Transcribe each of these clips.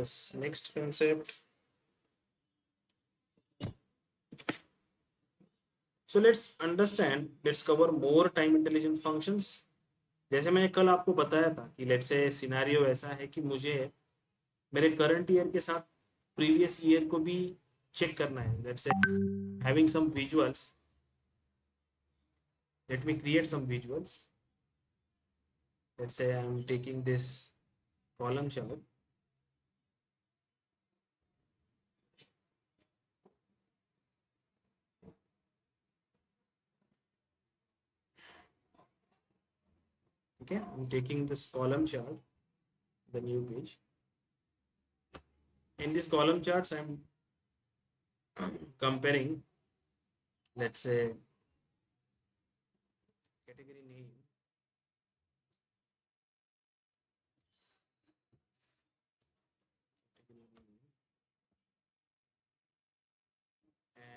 Yes, next concept. So let's cover more time intelligent functions. जैसे मैंने कल आपको बताया था कि लेट्स से सिनेरियो ऐसा है कि मुझे मेरे करंट ईयर के साथ प्रीवियस ईयर को भी चेक करना है. Let's say having some visuals. Let me create some visuals. Let's say I am taking this column chart. Okay, I'm taking this column chart, the new page. In this column charts, I'm comparing, let's say, category name.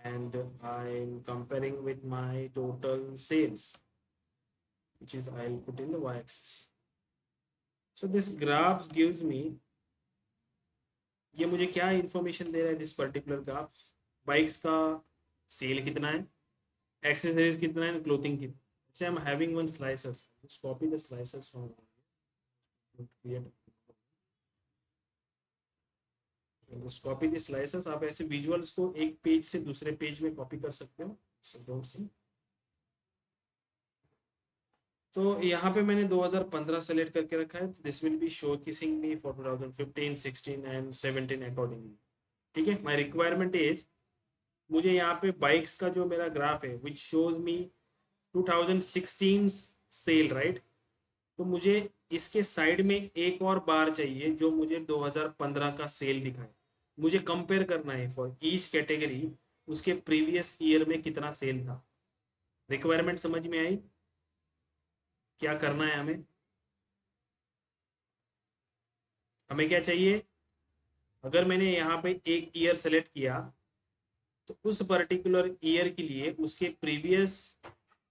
And I'm comparing with my total sales, which is I'll put in the y-axis. So this graph gives me, ये मुझे क्या information दे रहा है. This particular graph bikes का cell कितना है, accessories कितना है, क्लोथिंग कितना. So I'm having one slices. Just copy the slices from create. Just copy the slices. आप ऐसे विजुअल्स को एक पेज से दूसरे पेज में कॉपी कर सकते हो. So don't see. तो यहाँ पे मैंने 2015 सेलेक्ट करके रखा है. This will B show kissing me for 2015, 16 and 17 accordingly. ठीक है. माय रिक्वायरमेंट इज, मुझे यहाँ पे बाइक्स का जो मेरा ग्राफ है which shows me 2016 sale, right. तो मुझे इसके साइड में एक और बार चाहिए जो मुझे 2015 का सेल दिखाए. मुझे कंपेयर करना है फॉर ईच कैटेगरी उसके प्रीवियस ईयर में कितना सेल था. रिक्वायरमेंट समझ में आई? क्या करना है हमें? हमें क्या चाहिए? अगर मैंने यहाँ पे एक ईयर सेलेक्ट किया तो उस पर्टिकुलर ईयर के लिए उसके प्रीवियस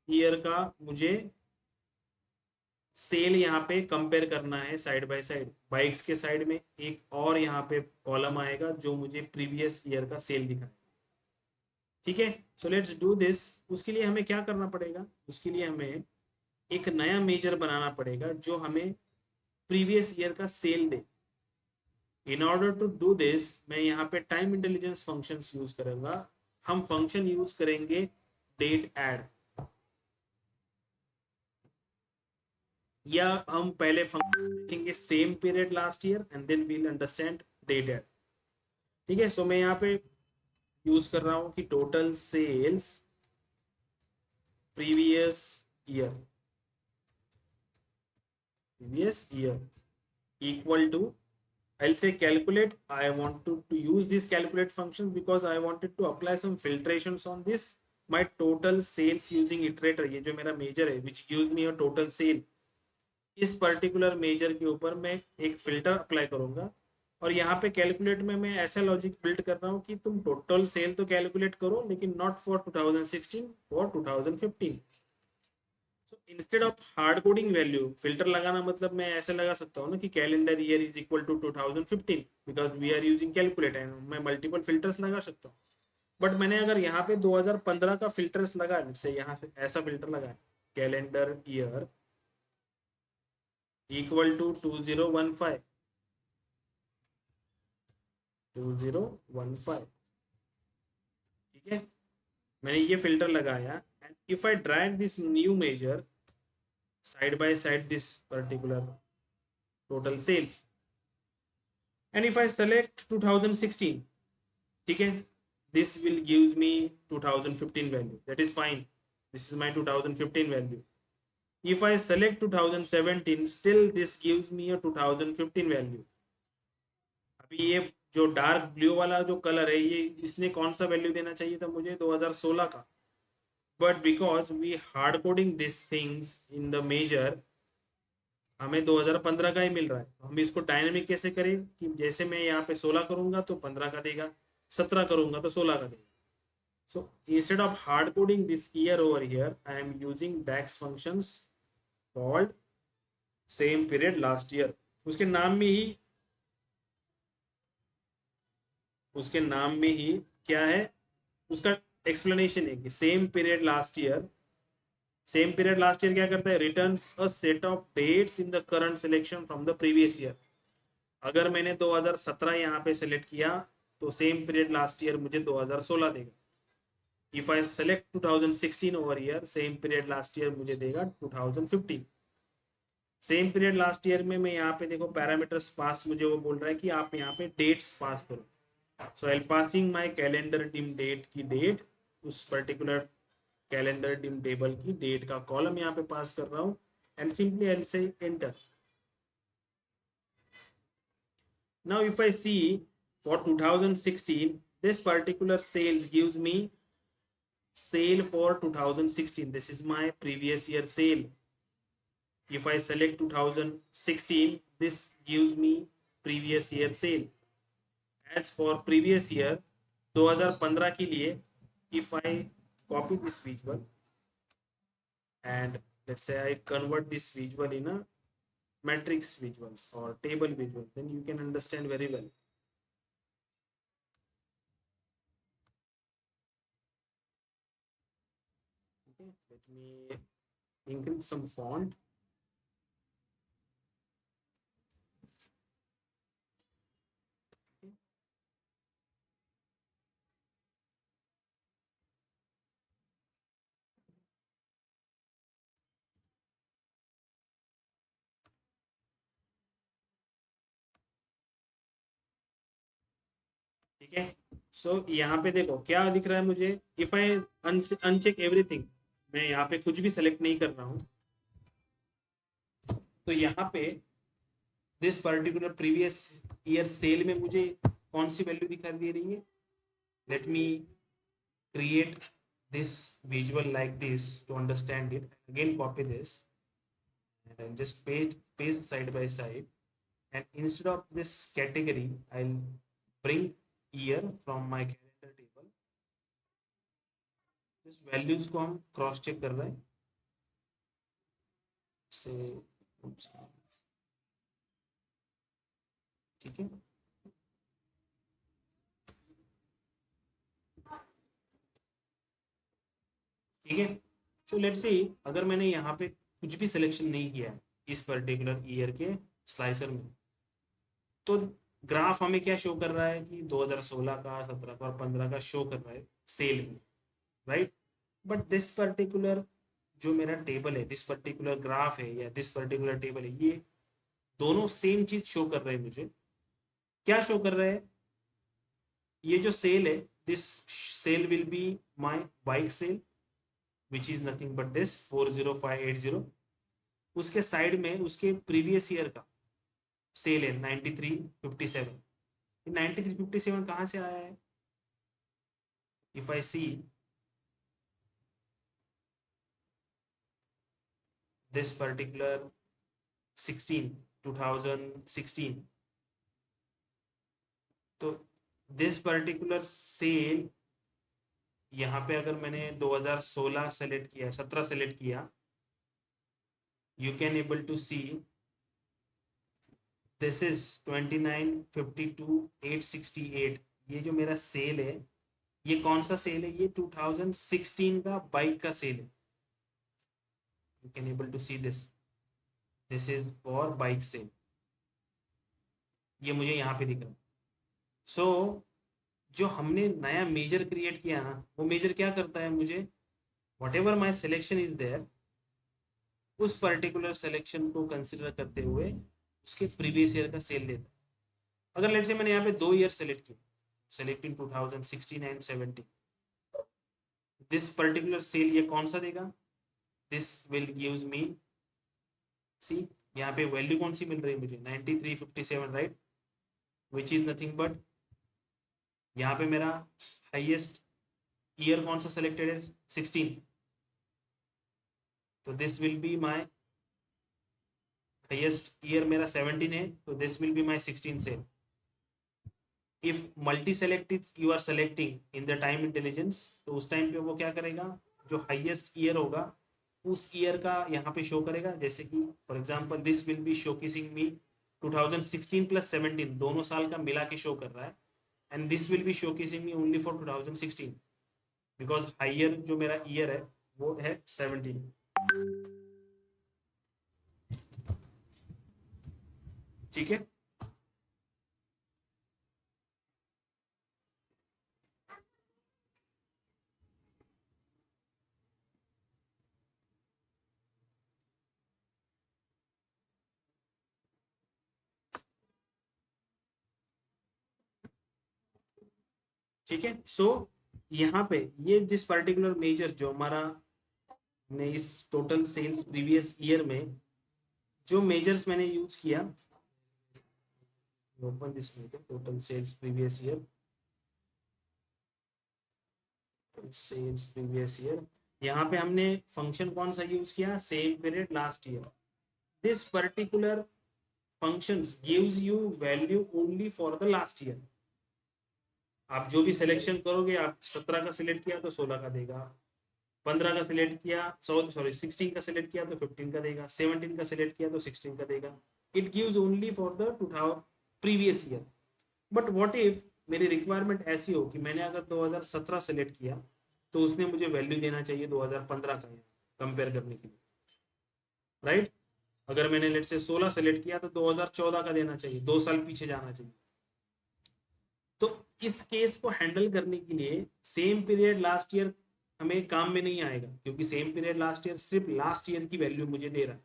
ईयर का मुझे सेल यहाँ पे कंपेयर करना है साइड बाय साइड. बाइक्स के साइड में एक और यहाँ पे कॉलम आएगा जो मुझे प्रीवियस ईयर का सेल दिखाए. ठीक है. So let's do this. उसके लिए हमें क्या करना पड़ेगा? उसके लिए हमें एक नया मेजर बनाना पड़ेगा जो हमें प्रीवियस ईयर का सेल दे. In order to do this मैं यहाँ पे टाइम इंटेलिजेंस फंक्शंस यूज करूंगा. हम फंक्शन यूज करेंगे डेट ऐड, या हम पहले फंक्शन देखेंगे same period last year and then we'll understand date add. ठीक है. सो मैं यहाँ पे यूज कर रहा हूँ कि total sales previous year equal to, I'll say calculate. I want to use this calculate function because I wanted to apply some filtrations on this my total sales using iterator. ये जो मेरा major है which gives me a total sale, इस particular major के ऊपर मैं एक filter apply करूंगा. और यहाँ पे कैलकुलेट में मैं ऐसा लॉजिक बिल्ड कर रहा हूँ कि तुम टोटल सेल तो कैलकुलेट करो लेकिन not for 2016, for 2015. So instead of hard coding value filter लगाना, मतलब मैं ऐसे लगा सकता हूँ ना कि calendar year is equal to 2015 because we are using calculate and मैं मल्टीपल फिल्टर्स लगा सकता हूँ. बट मैंने अगर यहाँ पे 2015 का फिल्टर्स लगा से यहाँ से ऐसा फिल्टर लगा कैलेंडर ईयर इक्वल टू 2015. ठीक है. मैंने ये फिल्टर लगाया and if I drag this new measure side by side this particular total sales and if I select 2016, ठीक है, this will gives me 2015 value. That is fine. This is my 2015 value. If I select 2017, still this gives me a 2015 value. अभी ये जो dark blue वाला जो colour है ये इसने कौन सा वैल्यू देना चाहिए था मुझे? 2016 का. But because we hard coding this things in the measure हमें 2015 का ही मिल रहा है. तो हम इसको डायनेमिक कैसे करें कि जैसे मैं यहाँ पे 16 करूंगा तो 15 का देगा, 17 करूंगा तो 16 का देगा. सो instead of hard coding this year over here I am using DAX functions called same period last year. उसके नाम में ही उसके नाम में ही क्या है, उसका एक्सप्लेनेशन है कि सेम पीरियड लास्ट ईयर क्या करता है, returns a set of dates in the current selection from the previous year. अगर मैंने 2017 यहाँ पे सेलेक्ट किया तो सेम पीरियड लास्ट ईयर मुझे 2016 देगा। If I select 2016 over year, same period last year मुझे देगा 2015। सेम पीरियड लास्ट ईयर में मैं यहाँ पे देखो पैरामीटर्स पास, मुझे वो बोल रहा है कि आप यहाँ पे डेट्स पास करो। So I passing my calendar dim date की डेट, उस पर्टिकुलर कैलेंडर डिम टेबल की डेट का कॉलम यहाँ पे पास कर रहा हूँ, एंड सिंपली आई से enter. Now if I see for 2016, this particular sales gives me sale for 2016. This is my previous year sale. If I select 2016, this gives me previous year sale. As for previous year 2015 के लिए, if I copy this visual and let's say I convert this visual in a matrix visuals or table visual, then you can understand very well. Okay, let me increase some font. ठीक है, सो यहाँ पे देखो क्या दिख रहा है मुझे, इफ आई अनचेक एवरीथिंग, मैं यहाँ पे कुछ भी सेलेक्ट नहीं कर रहा हूँ, तो यहाँ पे this particular previous year cell में मुझे कौन सी वैल्यू दिखाई दे रही है। Let me create this visual like this to understand it. Again copy this and then just paste side by side, and instead of this category I'll bring year from my calendar table। इस values को हम cross check कर रहे हैं से, ठीक है, ठीक है। सो लेट्स सी, अगर मैंने यहाँ पे कुछ भी सिलेक्शन नहीं किया है इस पर्टिकुलर ईयर के स्लाइसर में, तो ग्राफ हमें क्या शो कर रहा है कि 2016 का, 17 का और 15 का शो कर रहा है सेल में, राइट। बट दिस पर्टिकुलर जो मेरा टेबल है, दिस पर्टिकुलर ग्राफ है या दिस पर्टिकुलर टेबल है, ये दोनों सेम चीज शो कर रहे हैं मुझे। क्या शो कर रहे हैं, ये जो सेल है, this sale will be my bike sale which is nothing but this 40580। उसके साइड में उसके प्रीवियस ईयर का सेल है 9357। 9357 कहाँ से आया है, if I see this particular 2016, तो दिस पर्टिकुलर सेल यहाँ पे अगर मैंने 2016 सेलेक्ट किया, 17 सेलेक्ट किया, you can able to see this is 2952,868। ये जो मेरा सेल है, ये कौन सा सेल है, ये 2016 का बाइक का सेल है। You can able to see this is for bike sale, ये मुझे यहाँ पे दिख रहा है। सो जो हमने नया मेजर क्रिएट किया ना, वो मेजर क्या करता है, मुझे whatever my selection is there, उस पर्टिकुलर सिलेक्शन को कंसिडर करते हुए उसके प्रीवियस ईयर का सेल देता है। अगर लेट से मैंने यहाँ पे 2 ईयर सेलेक्ट किया, selecting 2016 and 17, this particular sale ये कौन सा देगा, this will gives me, see यहाँ पे वैल्यू कौन सी मिल रही है मुझे, 9357, right, which is nothing but, यहाँ पे मेरा हाईएस्ट ईयर कौन सा सेलेक्टेड है, 16, तो this will be my highest year मेरा 17 है, तो this will be my 16 sale. If multi select is you are selecting in the time intelligence, तो उस टाइम पे वो क्या करेगा, जो हाईएस्ट ईयर होगा उस ईयर का यहाँ पे शो करेगा। जैसे कि for example this will be showcasing me 2016 plus 17, दोनों साल का मिला के शो कर रहा है, and this will be showcasing me only for 2016 because higher जो मेरा ईयर है वो है 17। ठीक है, ठीक है। सो यहाँ पे ये दिस पर्टिकुलर मेजर जो हमारा ने इस टोटल सेल्स प्रीवियस ईयर में जो मेजर्स मैंने यूज किया, open this measure total sales previous year, sales previous year, यहाँ पे हमने फंक्शन कौन सा यूज किया, same period last year. This particular functions gives you value only for the last year. आप जो भी सिलेक्शन करोगे, आप 17 का सिलेक्ट किया तो 16 का देगा, 15 का सिलेक्ट किया, सॉरी 16 का सिलेक्ट किया तो 15 का देगा, 17 का सिलेक्ट किया तो 16 का देगा। It gives only for the previous year. But what if मेरी रिक्वायरमेंट ऐसी हो कि मैंने अगर 2017 सेलेक्ट किया तो उसमें मुझे वैल्यू देना चाहिए 2015 का कंपेयर करने के लिए, राइट। अगर मैंने लेट से 16 सेलेक्ट किया तो 2014 का देना चाहिए, 2 साल पीछे जाना चाहिए। तो इस केस को हैंडल करने के लिए सेम पीरियड लास्ट ईयर हमें काम में नहीं आएगा, क्योंकि सेम पीरियड लास्ट ईयर सिर्फ लास्ट ईयर की वैल्यू मुझे दे रहा है।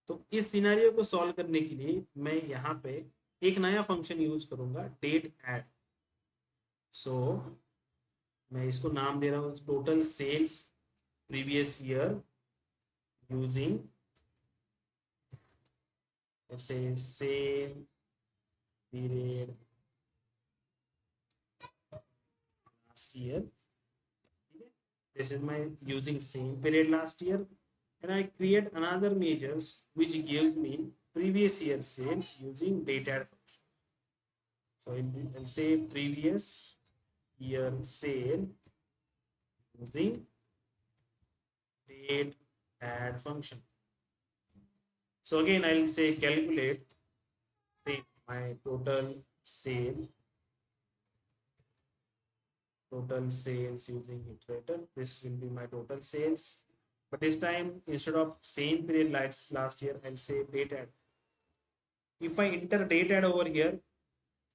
तो इस सिनेरियो को सॉल्व करने के लिए मैं यहाँ पे एक नया फंक्शन यूज करूंगा, डेट ऐड। सो मैं इसको नाम दे रहा हूँ total sales previous year using let's say same period last year. This is my using same period last year, and I create another measures which gives me previous year sales using date add function. So I'll say previous year sale using date add function. So again I'll say calculate, say my total sales using iterator. This will be my total sales, but this time instead of same period last year, I'll say date add. If I enter date add over here,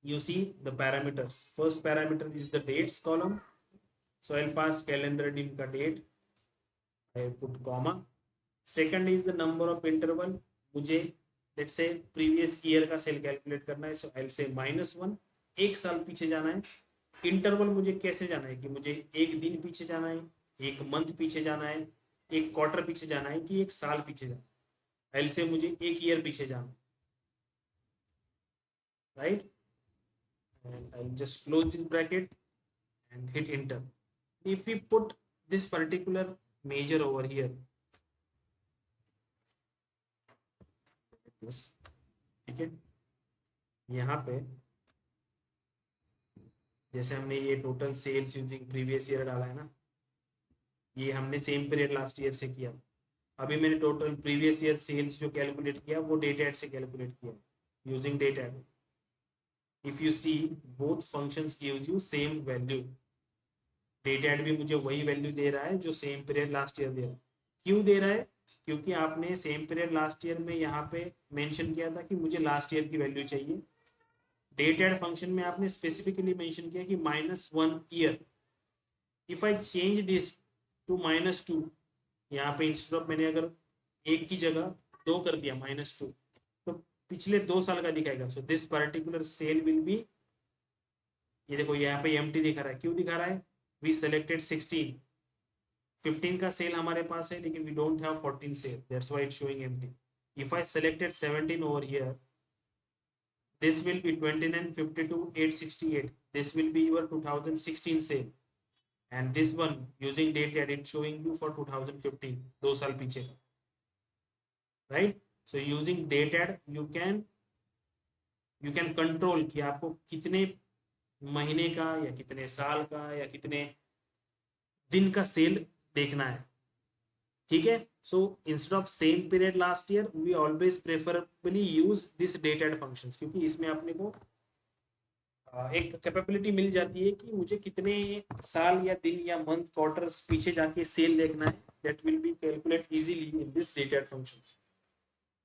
you see the parameters. First parameter is the dates column, so I'll pass calendar dim ka date, I put comma. Second is the number of interval, मुझे let's say previous year का cell calculate करना है, so I'll say -1, एक साल पीछे जाना है। Interval मुझे कैसे जाना है, कि मुझे एक दिन पीछे जाना है, एक मंथ पीछे जाना है, एक क्वार्टर पीछे जाना है, कि एक साल पीछे जाना है। I'll say मुझे एक ईयर पीछे जाना है, right. And I'll just close this bracket and hit enter. If we put this particular measure over here, ठीक है, यहाँ पे जैसे हमने ये total sales using previous year डाला है ना, ये हमने सेम पीरियड लास्ट ईयर से किया। अभी मैंने टोटल प्रीवियस ईयर सेल्स जो कैलकुलेट किया वो डेट एड से कैलकुलेट किया using date add. If you see both functions gives you same value. Date add भी मुझे वही वैल्यू दे रहा है जो सेम पीरियड लास्ट ईयर दे रहा है। क्यों दे रहा है, क्योंकि आपने सेम पीरियड लास्ट ईयर में यहाँ पे मेंशन किया था कि मुझे लास्ट ईयर की वैल्यू चाहिए। डेट एड फंक्शन में आपने स्पेसिफिकली मेंशन किया कि -1 year. If I change this to -2, यहाँ पे इंस्टेड ऑफ मैंने अगर एक की जगह 2 कर दिया -2, तो पिछले 2 साल का दिखाएगा। So this particular sale will be, ये देखो यहाँ पे एम्प्टी दिखा रहा है। क्यों दिखा रहा है, वी सेलेक्टेड 16, 15 का सेल हमारे पास है लेकिन we don't have 14 sale, that's why it's showing empty. If I selected 17 over here, this will be 2952,868, this will be your 2016 sale, and this one using date add it's showing you for 2015, 2 साल पीछे, right? So using date add you can control कि आपको कितने महीने का या कितने साल का या कितने दिन का सेल देखना है, ठीक है। So instead of same period last year we always preferably use this date add functions, क्योंकि इसमें अपने को एक कैपेबिलिटी मिल जाती है कि मुझे कितने साल या दिन या मंथ क्वार्टर्स पीछे जाके सेल देखना है, that will be calculate easily in this dated functions.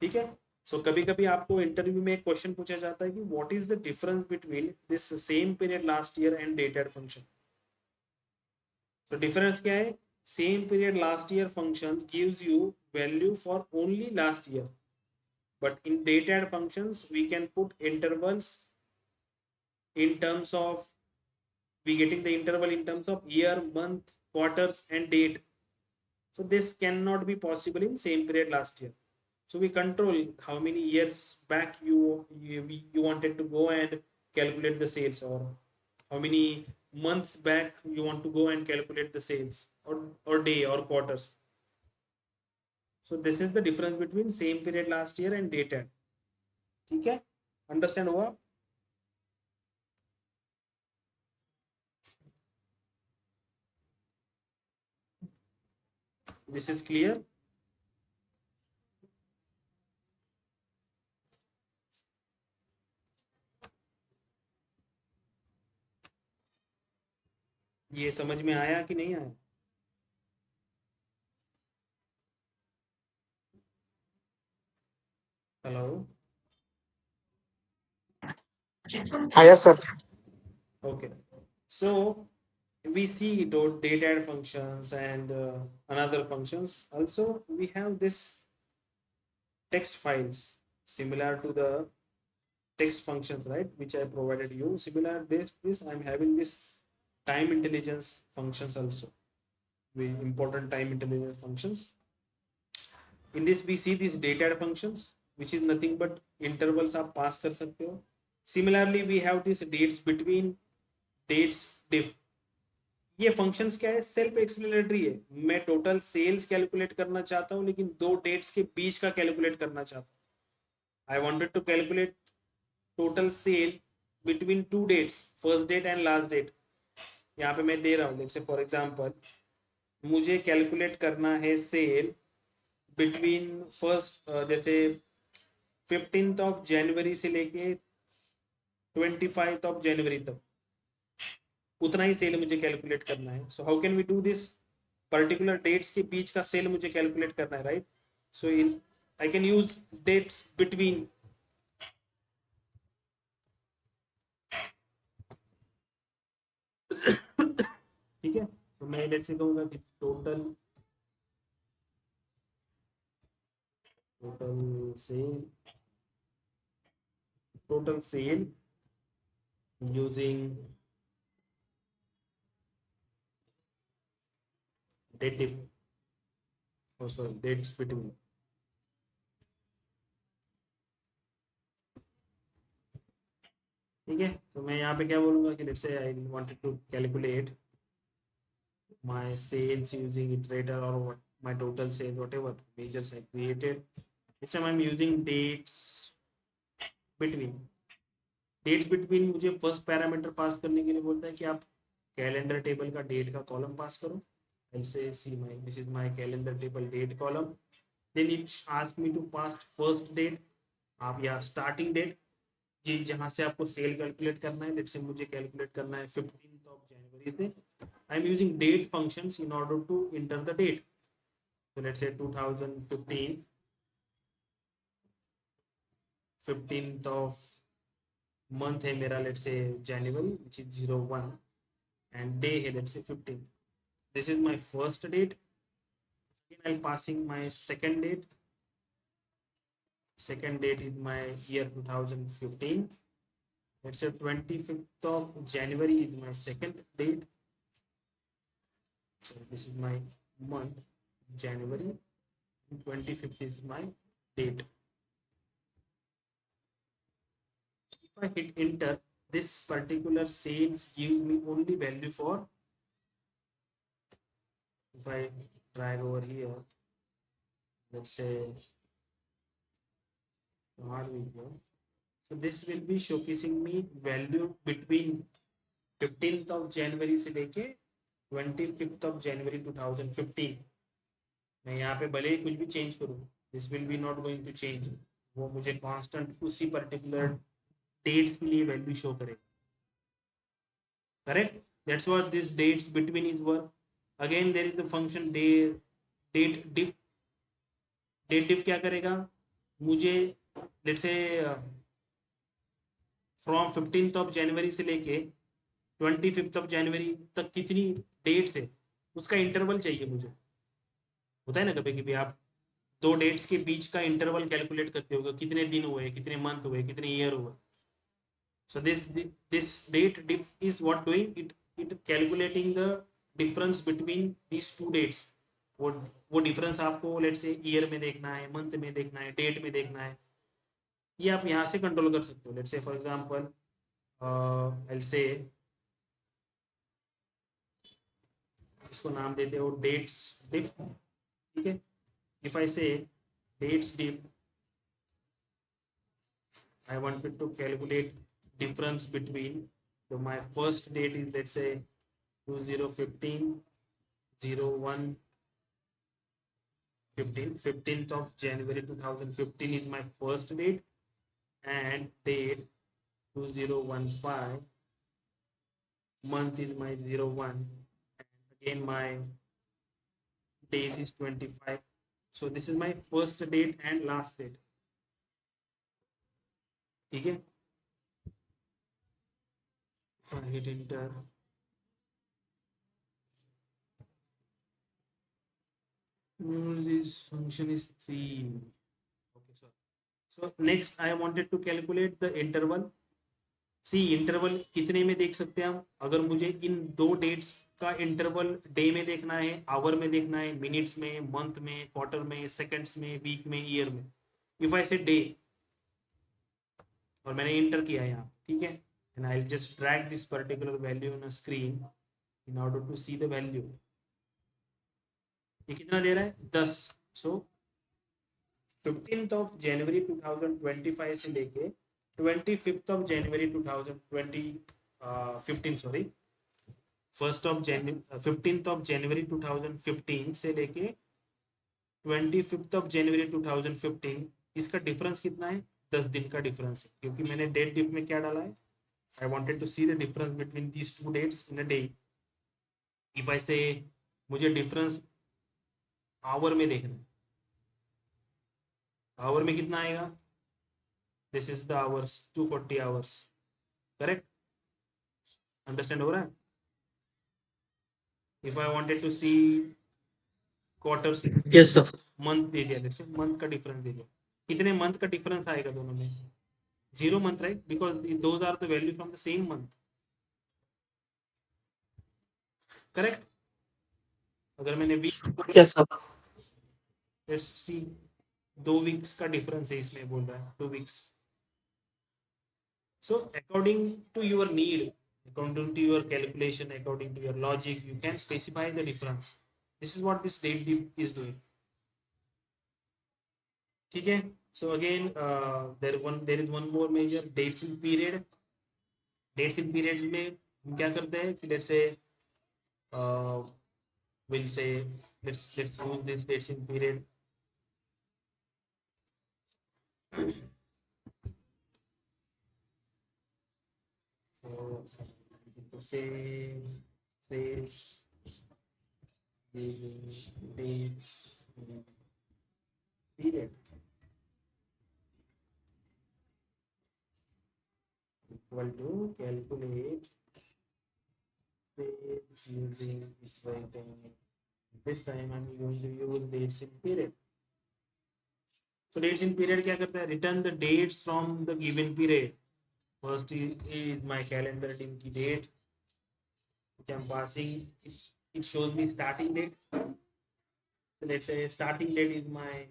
ठीक है। सो कभी कभी आपको इंटरव्यू में एक क्वेश्चन पूछा जाता है कि what is the difference between this same period last year and dated function. तो डिफरेंस क्या है? Same period last year function gives you value for only last year, but in dated functions we can put intervals in terms of, we getting the interval in terms of year, month, quarters and date. So this cannot be possible in same period last year. So we control how many years back you wanted to go and calculate the sales, or how many months back you want to go and calculate the sales, or day or quarters. So this is the difference between same period last year and dated. ठीक है, understand हुआ? This is clear? ये समझ में आया कि नहीं आया? हेलो? हाँ yes sir. Okay. So we see data add functions and another functions. Also we have this text files similar to the text functions, right, which I provided you. Similar this I'm having this time intelligence functions also, we important time intelligence functions. In this we see these data add functions, which is nothing but intervals आप pass कर सकते हो. Similarly we have this dates between, dates diff. ये functions क्या है? Self explanatory है। मैं total sales calculate करना चाहता हूँ, लेकिन दो डेट्स के बीच का कैलकुलेट करना चाहता हूँ। I wanted to calculate total sale between two dates, first date and last date. यहाँ पे मैं दे रहा हूँ, जैसे फॉर एग्जांपल मुझे कैलकुलेट करना है सेल बिटवीन फर्स्ट, जैसे 15th ऑफ जनवरी से लेके 25th ऑफ जनवरी तक, उतना ही सेल मुझे कैलकुलेट करना है। So how can we do this? Particular dates के बीच का सेल मुझे कैलकुलेट करना है, right? So in I can use dates between. ठीक है, तो मैं लेट से कहूंगा कि total sale, total sale using date diff, sorry dates between. ठीक है, तो मैं यहाँ पे क्या बोलूंगा कि let's say I wanted to calculate my sales using iterator, or what my total sales, whatever measures I created. This time I'm using dates between. Dates between मुझे फर्स्ट पैरामीटर पास करने के लिए बोलता है कि आप कैलेंडर टेबल का date का कॉलम पास करो। ऐसे see my, this is my calendar table date column. Then it ask me to pass first date, आप या स्टार्टिंग डेट जी जहाँ से आपको सेल कैलकुलेट करना है। लेट्स से मुझे कैलकुलेट करना है 15th ऑफ जनवरी से। I am using date functions in order to enter the date. so let's say 2015, 15th of month है मेरा, let's say January, which is 01, and day है let's say 15th. This is my first date. Again I'll passing my second date. Second date is my year 2015. Let's say 25th of January is my second date. So this is my month January, and 25th is my date. If I hit enter, this particular sales gives me only value for, if I drag over here, let's say, so this will be showcasing me value between 15th of January से लेके 25th of January 2015. मैं यहाँ पे भले ही कुछ भी change करूँ, this will be not going to change. वो मुझे कांस्टेंट उसी पर्टिकुलर डेट्स के लिए वैल्यू शो करेगा। correct? That's what this dates between is work. Again there is the function date diff. Date diff क्या करेगा, मुझे let's say from 15th of January से लेके 25th of January तक कितनी डेट्स है उसका इंटरवल चाहिए मुझे। होता है ना कभी कभी आप दो डेट्स के बीच का इंटरवल कैलकुलेट करते हो कितने दिन हुए, कितने मंथ हुए, कितने ईयर हुए। So this date diff is what doing it calculating the difference between these two dates। वो वो डिफरेंस आपको लेट से ईयर में देखना है, मंथ में देखना है, डेट में देखना है, ये आप यहाँ से कंट्रोल कर सकते हो। लेट से फॉर एग्जांपल आई से इसको नाम देते हो डेट्स डिफ, ठीक है। If I say dates diff I wanted to calculate difference between, so my first date is let's say 2015 01 15th of January 2015 is my first date, and date 2015 month is my 01, and again my days is 25. So this is my first date and last date, ठीक है। If I hit enter, this function is 3. Okay, so next I wanted to calculate the interval। See interval कितने में देख सकते हैं हम, अगर मुझे इन दो डेट्स का इंटरवल डे में देखना है, आवर में देखना है, मिनट्स में, मंथ में, क्वार्टर में, सेकंड्स में, वीक में, ईयर में। इफ आई से डे और मैंने इंटर किया है यहाँ, ठीक है, and I will just drag this particular value on a screen in order to see the value. ये कितना दे रहा है 10। सो 15th of January 2025 से लेके 25th of January 2015 sorry 15th of January 2015 से लेके 25th of January 2015 इसका डिफरेंस कितना है, 10 दिन का डिफरेंस है, क्योंकि मैंने डेट डिफ में क्या डाला है, I wanted to see the difference between these two dates in a day. If I say मुझे डिफरेंस आवर में देखना है, आवर में कितना आएगा, this is the hours 240 hours, correct, understand हो रहा है। If I wanted to see quarters, Yes, sir. Month दे दिया, जैसे मंथ का डिफरेंस दे दिया, कितने मंथ का डिफरेंस आएगा दोनों में, 0 month, right, because those are the value from the same month, correct. अगर मैंने week, Yes, sir. Let's see 2 weeks का डिफरेंस है इसमें, बोल रहा है 2 weeks. So according to your need, according to your calculation, according to your logic, you can specify the difference। This is what this date diff is doing, ठीक है। So again there is one more measure, dates in period। dates in periods में हम क्या करते हैं कि let's say we'll say let's use this dates in period। So to say sales using dates in period equal to calculate sales using its writing. This time I'm going to use dates in period। So dates in period क्या करता है, return the dates from the given period। First is my calendar दिन की date which I'm passing, it shows me starting date। So let's say starting date is my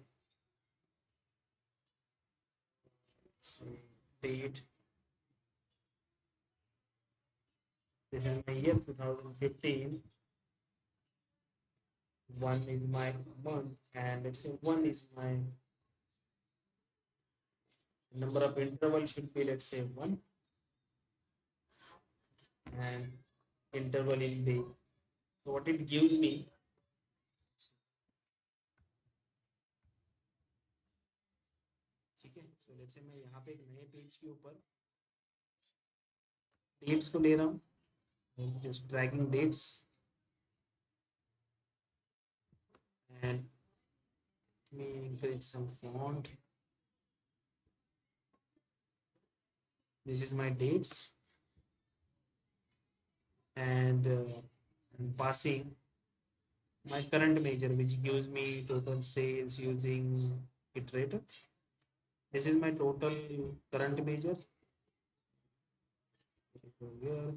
say, date, this is my year 2015, 1 is my month, and let's say 1 is my number of interval should be, let's say 1, and interval in day। So what it gives me, ठीक है। So let's say मैं यहाँ पे एक नए page के ऊपर dates को ले रहा हूँ, I'm just dragging dates and let me increase some font. This is my dates, and I'm passing my current measure, which gives me total sales using iterator. This is my total current measure. Here,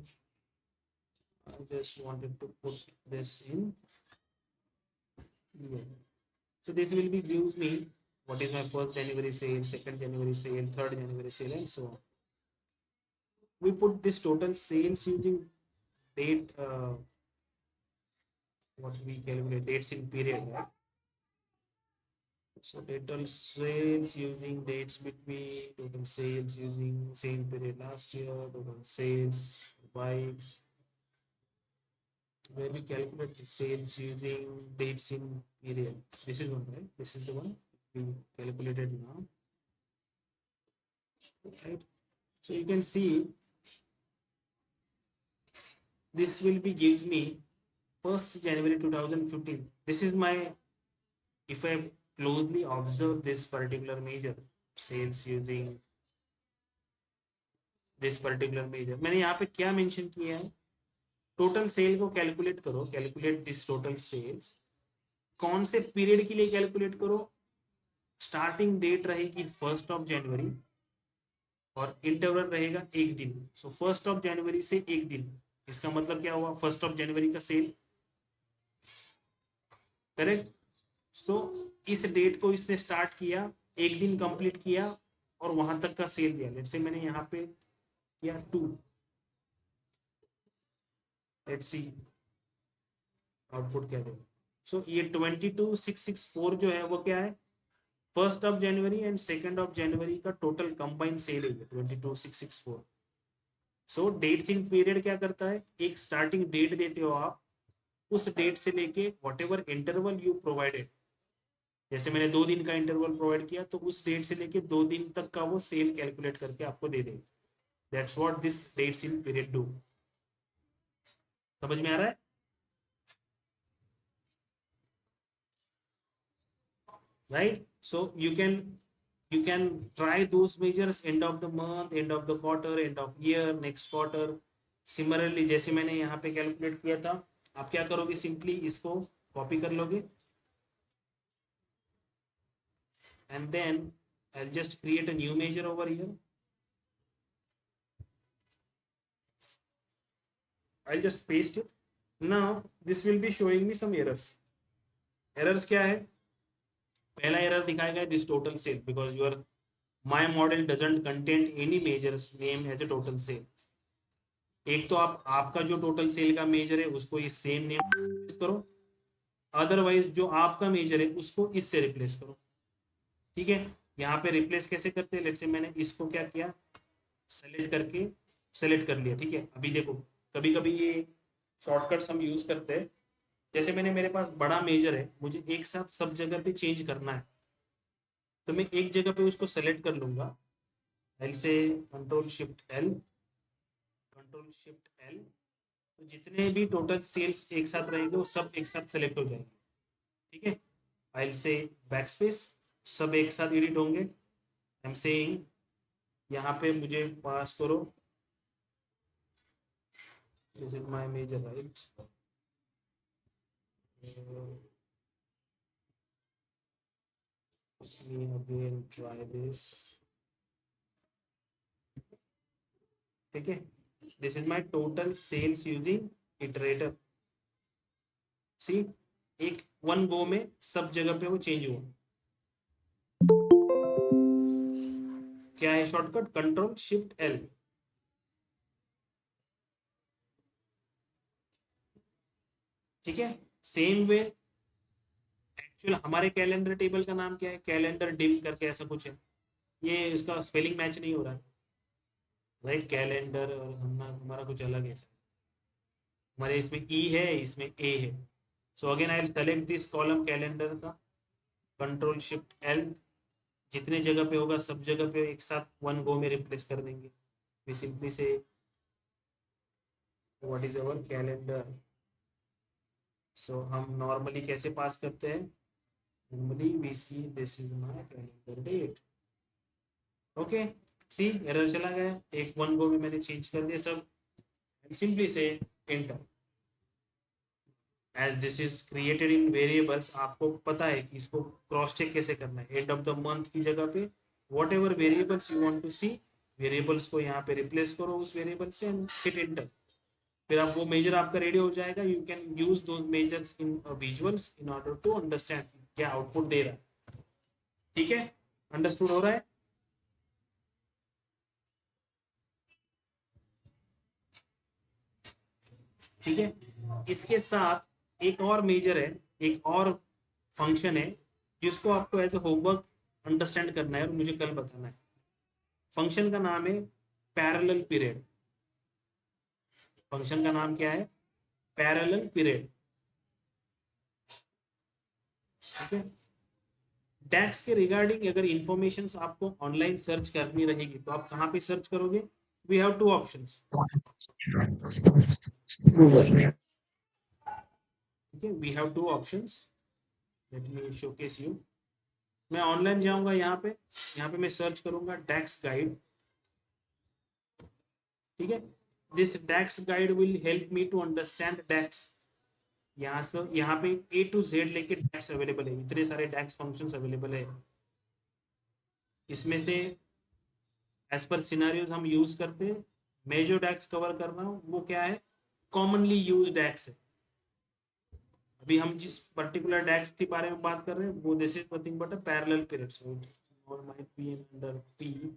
I just wanted to put this in here. So this will be gives me what is my 1st January sale, 2nd January sale, 3rd January sale, and so on. We put this total sales using date, what we calculate dates in period, right? So total sales using dates between, total sales using same period last year, total sales bikes, where we calculate the sales using dates in period. This is one, right? This is the one we calculated now, right? So you can see this will be gives me 1st January 2015. This is my, if I closely observe this particular measure, sales using this particular measure, मैंने यहाँ पे क्या mention किया है, total sale को calculate करो, calculate this total sales, कौन से पीरियड के लिए कैलकुलेट करो, स्टार्टिंग डेट रहेगी 1st ऑफ जनवरी और इंटरवल रहेगा एक दिन, सो 1st ऑफ जनवरी से एक दिन, इसका मतलब क्या हुआ, 1st ऑफ जनवरी का सेल, करेक्ट। सो इस डेट को इसने स्टार्ट किया, एक दिन कंप्लीट किया और वहां तक का सेल दिया, लेट्स से मैंने यहाँ पे किया 2, लेट्स सी आउटपुट क्या देगा। सो ये 22,664 जो है वो क्या है, 1st of January and 2nd of January का टोटल कंबाइंड सेल है 22,664। सो डेट्स इन पीरियड क्या करता है, एक स्टार्टिंग डेट देते हो आप, उस डेट से लेके what ever interval you provided, जैसे मैंने 2 दिन का इंटरवल प्रोवाइड किया तो उस डेट से लेके 2 दिन तक का वो सेल कैलकुलेट करके आपको दे देगा। That's what this dates in period do. समझ में आ रहा है? Right, so you can try those measures, end of the month, end of the quarter, end of year, next quarter. Similarly, जैसे मैंने यहाँ पे कैलकुलेट किया था, आप क्या करोगे, सिंपली इसको कॉपी कर लोगे and then I'll just create a new measure over here. I'll just paste it. Now this will be showing me some errors. Errors क्या है, पहला एरर दिखाएगा this total sale because your my model doesn't contain any measures name as a total sale. एक तो आप आपका जो total sale का मेजर है उसको इस सेम नेम रिप्लेस करो, अदरवाइज जो आपका मेजर है उसको इससे रिप्लेस करो। ठीक है, यहाँ पे रिप्लेस कैसे करते हैं, लेट्स से मैंने इसको क्या किया, सेलेक्ट करके सेलेक्ट कर लिया। ठीक है, अभी देखो कभी कभी ये शॉर्टकट्स हम यूज करते हैं, जैसे मैंने मेरे पास बड़ा मेजर है, मुझे एक साथ सब जगह पे चेंज करना है, तो मैं एक जगह पे उसको सेलेक्ट कर लूंगा, एल से control shift L, control shift L, तो जितने भी टोटल सेल्स एक साथ रहेंगे वो सब एक साथ सेलेक्ट हो जाएंगे। ठीक है, आई से बैक स्पेस, सब एक साथ एडिट होंगे। आई एम सेइंग यहाँ पे मुझे पास करो, this is my measure right, let me again try this। ठीक है, this is my total sales using iterator. See, एक वन गो में सब जगह पे वो चेंज हुआ। क्या है शॉर्टकट, कंट्रोल शिफ्ट एल। ठीक है, सेम वे एक्चुअल हमारे कैलेंडर टेबल का नाम क्या है, कैलेंडर डिम करके ऐसा कुछ है, ये इसका स्पेलिंग मैच नहीं हो रहा है, राइट, कैलेंडर और हमारा कुछ अलग है, हमारे इसमें ई है, इसमें ए है। So again I select this column calendar का, कंट्रोल शिफ्ट एल, जितने जगह पे होगा सब जगह पे एक साथ वन गो में रिप्लेस कर देंगे। We simply say what is our calendar. So हम नॉर्मली कैसे पास करते हैं? Normally we see this is my calendar date. Okay, see error चला गया, एक वन गो में मैंने चेंज कर दिया सब. सिंपली से enter. As this is created in variables, आपको पता है कि इसको क्रॉस चेक कैसे करना है. एंड ऑफ द मंथ की जगह पे whatever variables you want to see, variables को यहाँ पे रिप्लेस करो उस वेरिएबल से एंड हिट एंटर. फिर आप वो मेजर आपका रेडी हो जाएगा. You can use those measures in visuals in order to understand क्या आउटपुट दे रहा है. ठीक है, अंडरस्टूड हो रहा है? ठीक है. इसके साथ एक और मेजर है, एक और फंक्शन है जिसको आपको एज ए होमवर्क अंडरस्टैंड करना है और मुझे कल बताना है. फंक्शन का नाम है पैरेलल पीरियड. फंक्शन का नाम क्या है? Parallel period. ठीक है. डैक्स के रिगार्डिंग अगर इंफॉर्मेशन आपको ऑनलाइन सर्च करनी रहेगी तो आप कहाँ पे सर्च करोगे? We have two options. ठीक है, we have two options. Let me showcase you. मैं ऑनलाइन जाऊंगा, यहाँ पे मैं सर्च करूंगा डैक्स गाइड. ठीक है. This DAX guide will help me to understand DAX. यहाँ से यहाँ पे ए टू जेड लेके डैक्स अवेलेबल है, इतने सारे डैक्स फंक्शंस अवेलेबल है. इसमें से एज पर सिनारियोज हम यूज करते हैं. मैं जो डैक्स कवर कर रहा हूँ वो क्या है? कॉमनली यूज डैक्स है. अभी हम जिस पर्टिकुलर डैक्स के बारे में बात कर रहे हैं वो this is nothing but a parallel period. So it might be under P.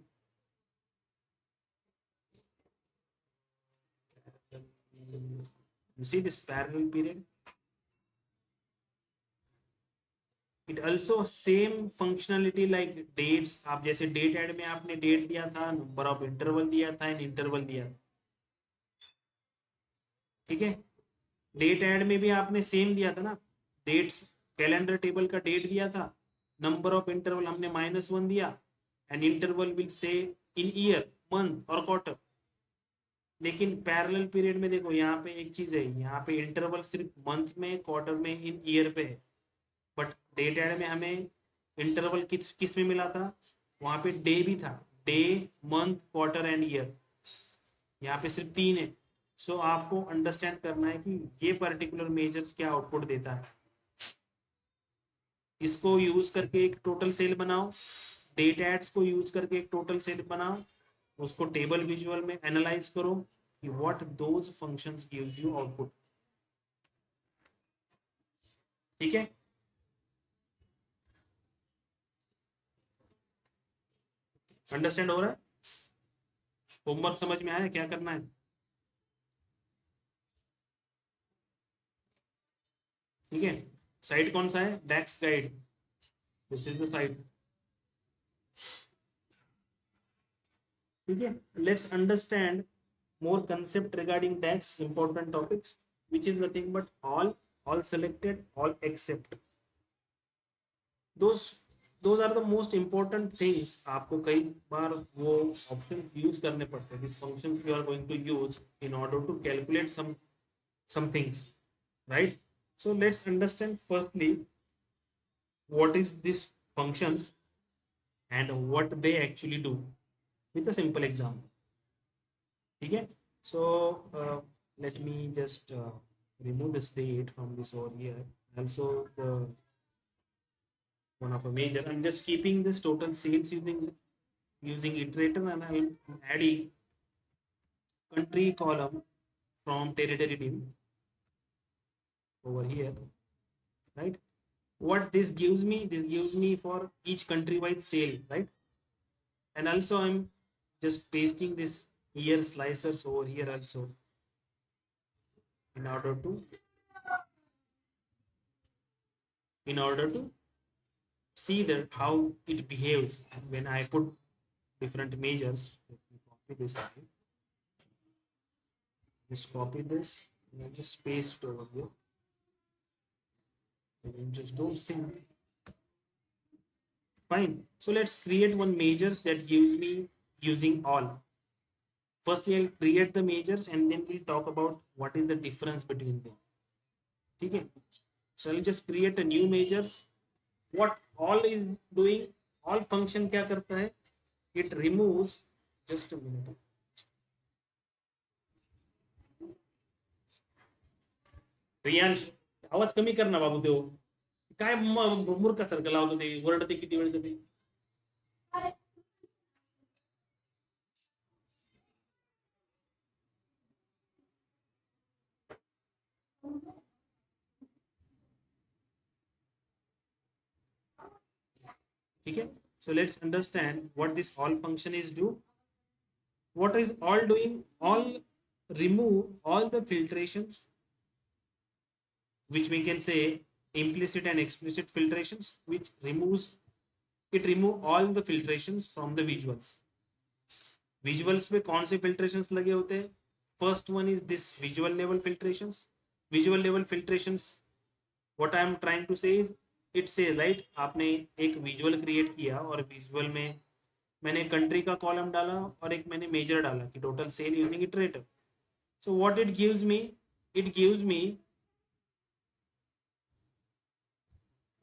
You see this parallel period? It also same functionality like dates. आप जैसे डेट एड में आपने डेट दिया था, नंबर ऑफ इंटरवल दिया था, एंड इंटरवल दिया था. ठीक है. डेट एड में भी आपने सेम दिया था ना. डेट्स कैलेंडर टेबल का डेट दिया था, नंबर ऑफ इंटरवल हमने -1 दिया, and interval will say in year, month और क्वार्टर. लेकिन पैरेलल पीरियड में देखो यहाँ पे एक चीज है, यहाँ पे इंटरवल सिर्फ मंथ में, क्वार्टर में, इन ईयर पे है. बट डेट एड में हमें इंटरवल किस किस में मिला था? वहां पे डे भी था. Day, month, quarter and year. यहाँ पे सिर्फ 3 है. सो आपको अंडरस्टैंड करना है कि ये पर्टिकुलर मेजर्स क्या आउटपुट देता है. इसको यूज करके एक टोटल सेल बनाओ. डेट एड्स को यूज करके एक टोटल सेल बनाओ. उसको टेबल विजुअल में एनालाइज करो कि what those functions gives you output. ठीक है. अंडरस्टैंड हो रहा है? होमवर्क समझ में आया क्या करना है? ठीक है. साइट कौन सा है? DAX guide. This is the site. ठीक है. Let's understand more concept regarding DAX, important topics, which is nothing but all selected, all except. those those are the most important things. आपको कई बार वो options use करने पड़ते हैं. these functions you are going to use in order to calculate some things, right? So let's understand firstly what is this functions and what they actually do with a simple example. ठीक है. So let me just remove this date from this over here. Also the one of a major. I'm just keeping this total sales using iterator, and I'm adding country column from territory team over here, right? What this gives me? This gives me for each country wide sale, right? And also I'm just pasting this year slicers over here also in order to see that how it behaves when I put different measures. Let me copy this again. Just copy this and just paste it over here. And just don't sync. Fine. So let's create one measures that gives me using all. Firstly, I'll create the measures and then we'll talk about what is the difference between them. ठीक है? So I'll just create a new measures. What all is doing, all function क्या करता है? It removes, just a minute. Riyansh, आवाज कमी कर ना बाबू तो काय मूर्ख सारखं लावतो ते ओरडते किती वेळेस ते. ठीक है? So let's understand what this all function is do. What is all doing? All remove all the filtrations, which we can say implicit and explicit filtrations, which removes, it remove all the filtrations from the visuals. Visuals पे कौन से filtrations लगे होते हैं? First one is this visual level filtrations. Visual level filtrations, what I am trying to say is, it says right, आपने एक visual create किया और visual में मैंने कंट्री का कॉलम डाला और एक मैंने मेजर डाला कि total sale using iterative. So what it gives me, it gives me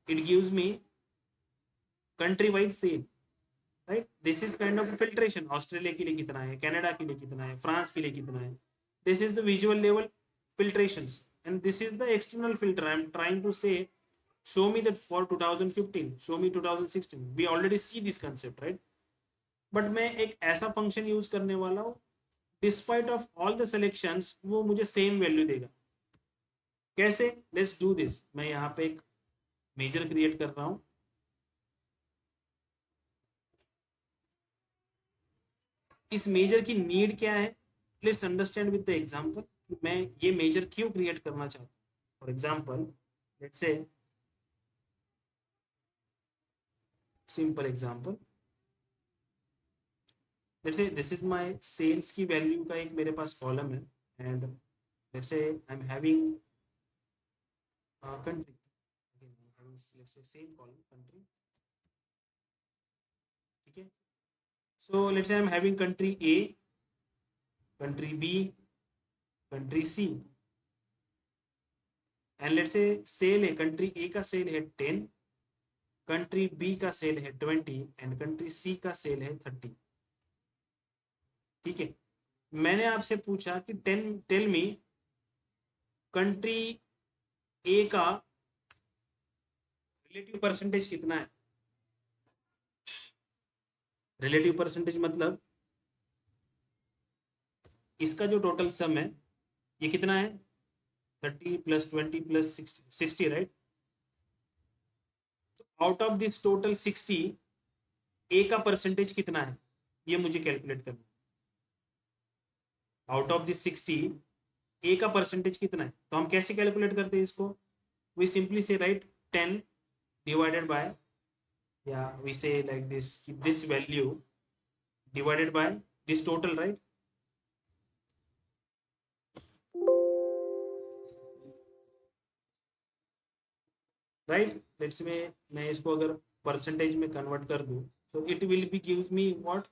it gives me country wise sale, right? This is kind of a filtration. Australia के लिए कितना है, कनाडा के लिए कितना है, फ्रांस के लिए कितना है. This is the visual level filtrations and this is the external filter. I am trying to say, show me that for 2015, show me 2016. We already see this concept, right? But मैं एक ऐसा function use करने वाला हूँ despite of all the selections वो मुझे same value देगा. कैसे? Let's do this. मैं यहाँ पे एक मेजर क्रिएट कर रहा हूँ. इस मेजर की नीड क्या है? Let's understand with the example. मैं ये मेजर क्यों क्रिएट करना चाहता हूँ? For example, let's say simple example, let's say this is my sales की वैल्यू का एक मेरे पास कॉलम है and let's say I am having country. Again, I'm having, let's say, same column country. ठीक है? So let's say I'm having country A, country B, country C, and let's say sale है, country A का sale है 10, country B का sale है 20 and country C का sale है 30. ठीक है? मैंने आपसे पूछा कि टेल मी कंट्री ए का रिलेटिव परसेंटेज कितना है. रिलेटिव परसेंटेज मतलब इसका जो टोटल सम है ये कितना है? 30 प्लस 20 प्लस 60, राइट? तो आउट ऑफ दिस टोटल 60 ए का परसेंटेज कितना है ये मुझे कैलकुलेट करना. आउट ऑफ दिस 60 ए का परसेंटेज कितना है? तो हम कैसे कैलकुलेट करते हैं इसको? वी सिंपली से राइट 10 डिवाइडेड बाय, या वी से like this value divided by this total, right? Right, let's में मैं इसको अगर परसेंटेज में कन्वर्ट कर दूं so it will be gives me what?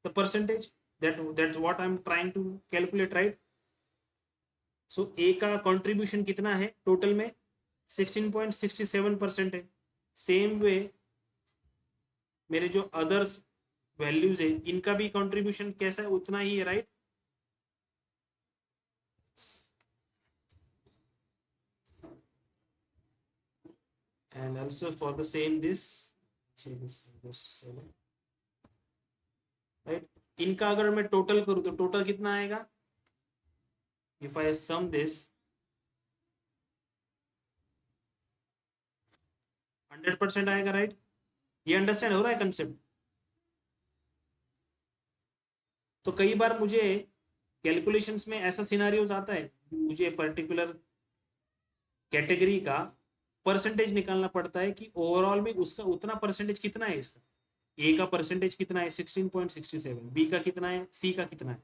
The percentage. That's what I'm trying to calculate, right? So A का contribution कितना है टोटल में? 16.67% है. सेम वे मेरे जो अदर्स वैल्यूज है इनका भी कंट्रीब्यूशन कैसा है? उतना ही है, right? And also for the same this right. इनका अगर मैं टोटल करूं तो टोटल कितना आएगा? इफ आई सम दिस 100% आएगा, राइट? ये अंडरस्टैंड हो रहा है कंसेप्ट? तो कई बार मुझे कैलकुलेशंस में ऐसा सिनारियोज आता है, मुझे पर्टिकुलर कैटेगरी का परसेंटेज निकालना पड़ता है कि ओवरऑल में उसका उतना परसेंटेज कितना है. इसका ए का परसेंटेज कितना है? 16.67. बी का कितना है? सी का कितना है?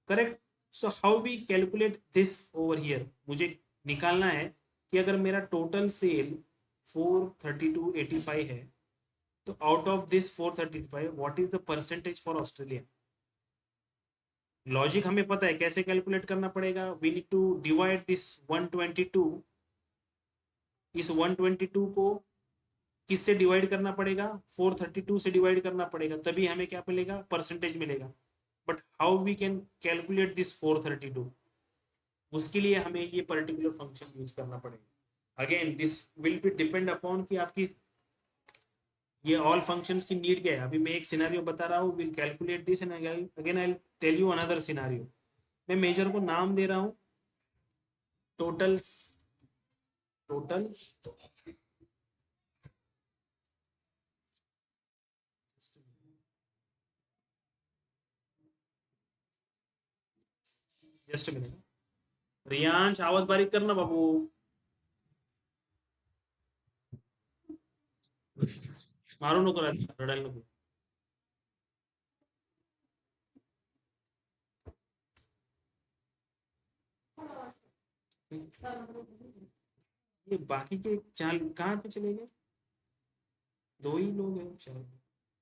Correct. So how we calculate this over here? मुझे निकालना है कि अगर मेरा टोटल सेल 432.85 है तो out of this 435 what is the percentage for Australia? Logic हमें पता है कैसे कैलकुलेट करना पड़ेगा. We need to divide this 122, इस 122 को किससे डिवाइड करना पड़ेगा, 432 से डिवाइड करना पड़ेगा, तभी हमें क्या मिलेगा, परसेंटेज मिलेगा. But how we can calculate this 432, उसके लिए हमें ये पर्टिकुलर फंक्शन यूज करना पड़ेगा. Again this will B depend upon कि आपकी ये ऑल फंक्शंस की नीड क्या है. अभी मैं एक सिनेरियो बता रहा हूँ, will calculate this and again I tell you another scenario. मैं मेजर को नाम दे रहा हूँ total, total just minute, Riyansh आवाज बारीक करना बाबू. मारू नको, रडायला नको. ये बाकी के चार कहाँ पे चले गए, दो ही लोग हैं शायद,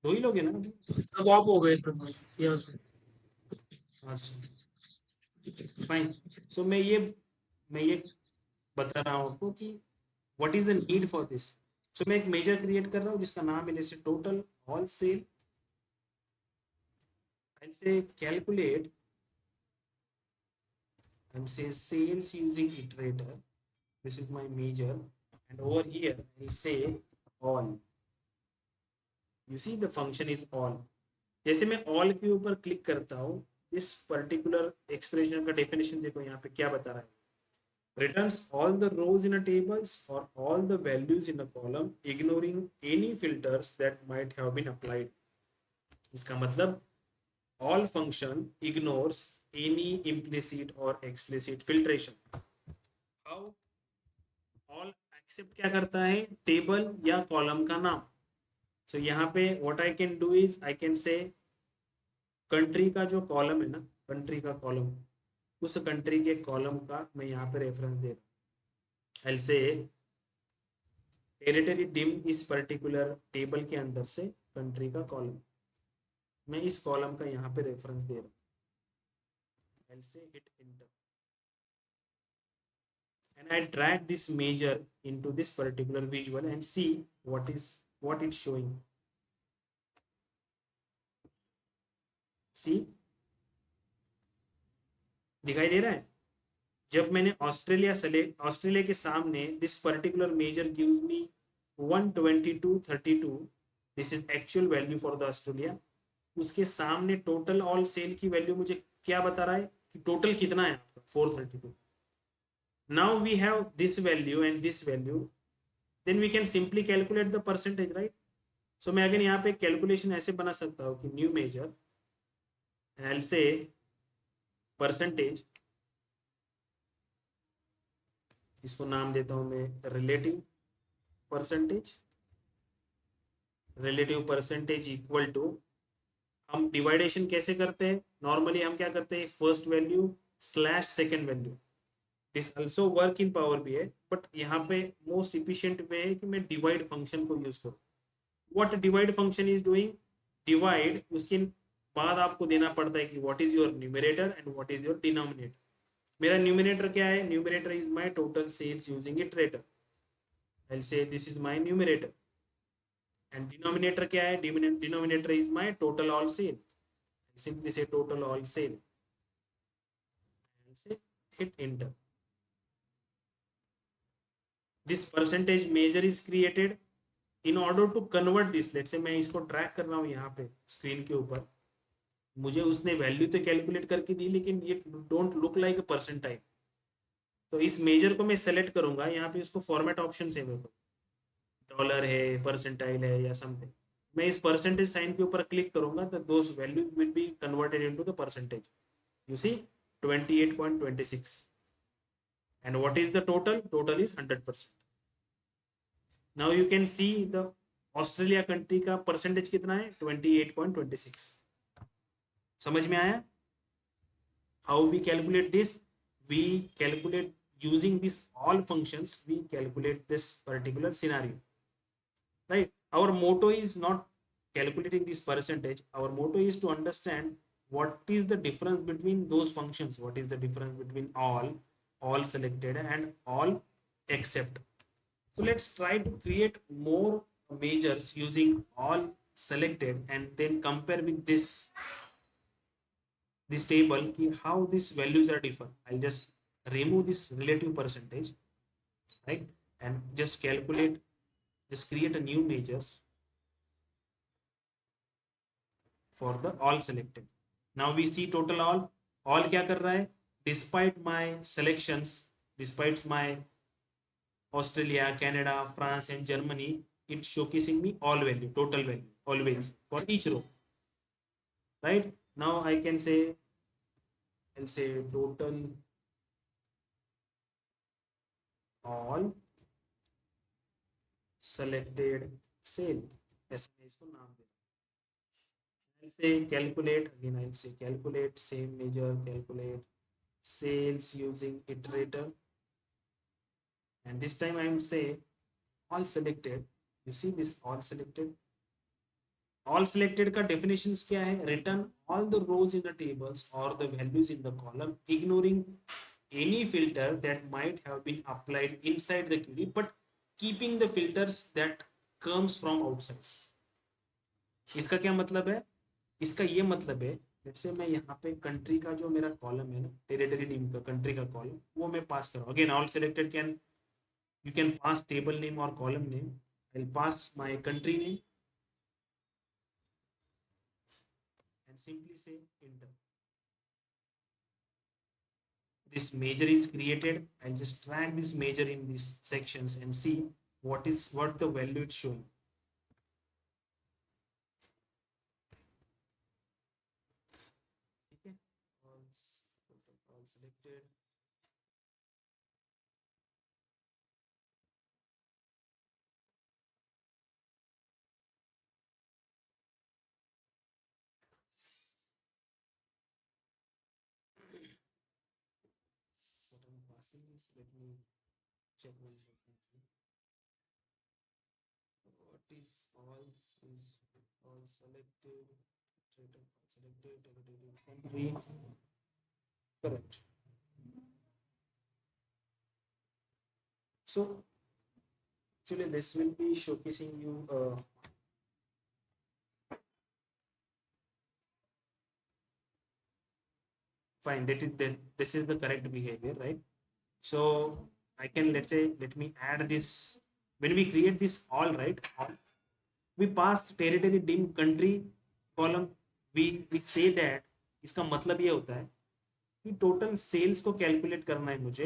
दो ही लोग हैं ना. सब ऑफ हो गए थे yes. अच्छा फाइन. सो मैं ये बता रहा हूँ आपको कि what is the need for this. So मैं एक मेजर क्रिएट कर रहा हूँ जिसका नाम है जैसे टोटल ऑल सेल. आई से कैलकुलेट, आई से sales using iterator. This is my measure, and over here I say all. You see the function is all. जैसे मैं all के ऊपर क्लिक करता हूँ, इस पर्टिकुलर एक्सप्रेशन का डेफिनेशन देखो यहाँ पे क्या बता रहा है. Returns all the rows in a tables or all the values in a column ignoring any filters that might have been applied. इसका मतलब all function ignores any implicit or explicit filtration. How? All accept क्या करता है, table या column का नाम. सो यहाँ पे what I can do is I can say country का जो कॉलम है ना, कंट्री का कॉलम, उस कंट्री के कॉलम का मैं यहाँ पे रेफरेंस दे रहा हूँ. आई से टेरिटरी डिम इस पर्टिकुलर टेबल के अंदर से कंट्री का कॉलम, मैं इस कॉलम का यहाँ पे रेफरेंस दे रहा हूँ. आई से hit inter and I drag this measure into this particular visual and see what it's showing. See, दिखाई दे रहा है. जब मैंने ऑस्ट्रेलिया के सामने this particular measure gives me 122.32, this is actual value for the Australia. उसके सामने टोटल ऑल सेल की वैल्यू मुझे क्या बता रहा है कि टोटल कितना है आपका 432. Now we have this value and this value, then we can simply calculate the percentage, right. So मैं अगर यहाँ पे कैलकुलेशन ऐसे बना सकता हूँ कि न्यू मेजर एल से परसेंटेज, इसको नाम देता हूँ मैं relative percentage. Relative percentage equal to, हम डिवाइडेशन कैसे करते हैं, नॉर्मली हम क्या करते हैं, first value slash second value. This also work in power भी है, बट यहाँ पे मोस्ट इफिशियंट वे है कि मैं डिवाइड फंक्शन को यूज करूँ. What divide function is doing, divide उसके बाद आपको देना पड़ता है कि what is your numerator and what is your denominator. मेरा न्यूमरेटर क्या है, numerator is my total sales using iterator. I say this is my numerator. And denominator क्या है, denominator is my total all sale. Simply say total all sale say hit enter. This percentage measure is created in order to convert this. Let's say मैं इसको track कर रहा हूँ यहाँ पे screen के ऊपर, मुझे उसने वैल्यू तो कैलकुलेट करके दी लेकिन ये don't look like a percentile. तो इस मेजर को मैं सेलेक्ट करूंगा, यहाँ पे उसको फॉर्मेट ऑप्शन है, मेरे को डॉलर है, परसेंटाइल है या समथिंग. मैं इस परसेंटेज साइन के ऊपर क्लिक करूंगा तो those value will be converted into the percentage. You see 28.26. and what is the total is 100%. now you can see the Australia country का परसेंटेज कितना है, 28.26. समझ में आया. How we calculate this, we calculate using this all functions, we calculate this particular scenario, right. Our motto is not calculating this percentage, our motto is to understand what is the difference between those functions, what is the difference between all selected and all except. So let's try to create more measures using all selected and then compare with this table ki how these values are different. I'll just remove this relative percentage, right, and just calculate, just create a new measures for the all selected. Now we see total all क्या कर रहा है, despite my selections, despite my Australia, Canada, France and Germany, it's showcasing me all value, total value always for each row, right? Now I can say, I'll say total all selected sale, ऐसे मैं इसको नाम दे, I'll say calculate, again I'll say calculate same measure, calculate sales using iterator, and this time I'm say all selected. You see this all selected का definitions क्या है, return all the rows in the tables or the values in the column ignoring any filter that might have been applied inside the query but keeping the filters that comes from outside. इसका क्या मतलब है, इसका ये मतलब है, let's से मैं यहाँ पे कंट्री का जो मेरा कॉलम है ना, टेरिटरी नेम का कंट्री का कॉलम, वो मैं पास कर रहा हूँ. Again all selected can, you can pass table name or column name. I'll pass my country name and simply say enter. This measure is created. I'll just drag this measure in these sections and see what the value it's showing. Okay, all selected. What I'm passing is, let me check one more thing. What is all selected, selected, country, correct. So actually this will be showcasing you fine, this is the correct behavior, right? So I can, let's say, let me add this. When we create this all, right, all, we pass territory dim country column. We say that इसका मतलब ये होता है कि total sales को calculate करना है मुझे,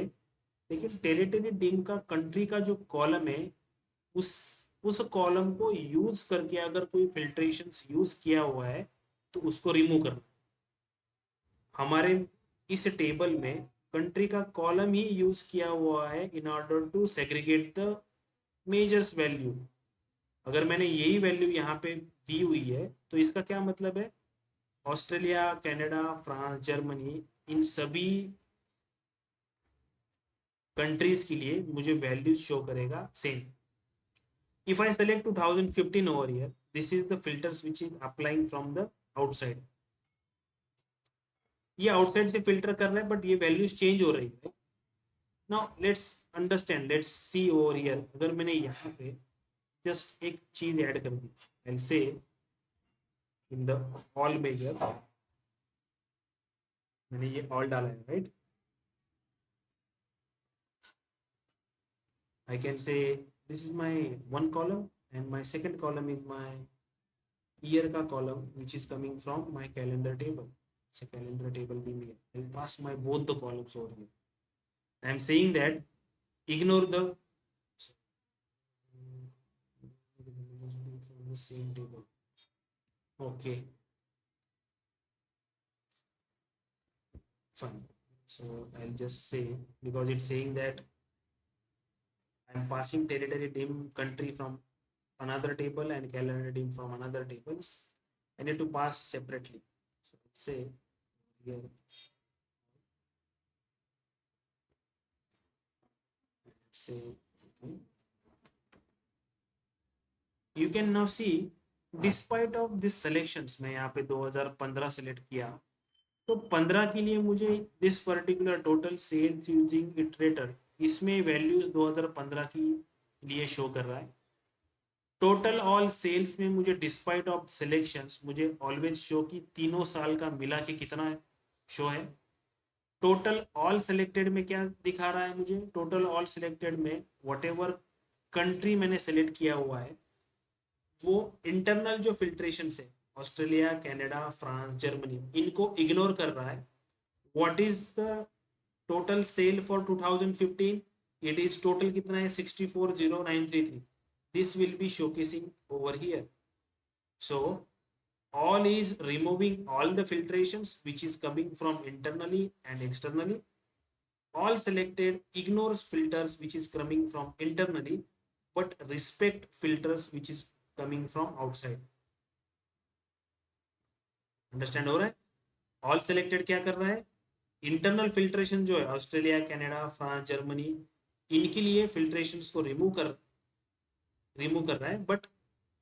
लेकिन टेरिटरी डिम का कंट्री का जो कॉलम है उस उस कॉलम को यूज करके अगर कोई फिल्ट्रेशन यूज किया हुआ है तो उसको रिमूव करना. हमारे इस टेबल में कंट्री का कॉलम ही यूज किया हुआ है in order to segregate the measures value. अगर मैंने यही वैल्यू यहाँ पे दी हुई है तो इसका क्या मतलब है, ऑस्ट्रेलिया, कनाडा, फ्रांस, जर्मनी, इन सभी कंट्रीज के लिए मुझे वैल्यूज शो करेगा same. If I select 2015 over here, this is the filters which is applying from the outside. ये आउटसाइड से फिल्टर कर रहा है बट ये वैल्यूज चेंज हो रही है. Now let's understand, let's see over here. अगर मैंने यहाँ पे जस्ट एक चीज ऐड कर दी, आई से इन द ऑल मेजर, मैंने ये ऑल डाला है, right. I can say this is my one column and my second column is my year ka column which is coming from my calendar table. It's a calendar table being here. I'll pass my both the columns over here. I'm saying that ignore the from the same table. Okay, fine. So I'll just say, because it's saying that I'm passing territory dim country from another table and calendar dim from another tables, I need to pass separately. So let's say here, let's say okay. You can now see despite of these selections, मैं यहाँ पे 2015 select किया तो 15 के लिए मुझे this particular total sales using iterator, इसमें values 2015 की लिए शो कर रहा है। टोटल ऑल सेल्स में मुझे डिस्पाइट ऑफ सिलेक्शंस मुझे ऑलवेज शो की तीनों साल का मिला के कितना शो है। टोटल ऑल सिलेक्टेड में क्या दिखा रहा है मुझे, टोटल ऑल सिलेक्टेड में वट एवर कंट्री मैंने सेलेक्ट किया हुआ है वो इंटरनल जो फिल्ट्रेशन है, ऑस्ट्रेलिया, कनाडा, फ्रांस, जर्मनी, इनको इग्नोर कर रहा है। What is the total sale for 2015? It is total कितना है, 640933। This will be showcasing over here. So all is removing all the filtrations which is coming from internally and externally. All selected ignores filters which is coming from internally but respect filters which is coming from outside. Understand हो रहा है? All selected क्या कर रहा है, internal filtration जो है Australia, Canada, France, Germany, इनके लिए फिल्ट्रेशंस को रिमूव कर रहा है, बट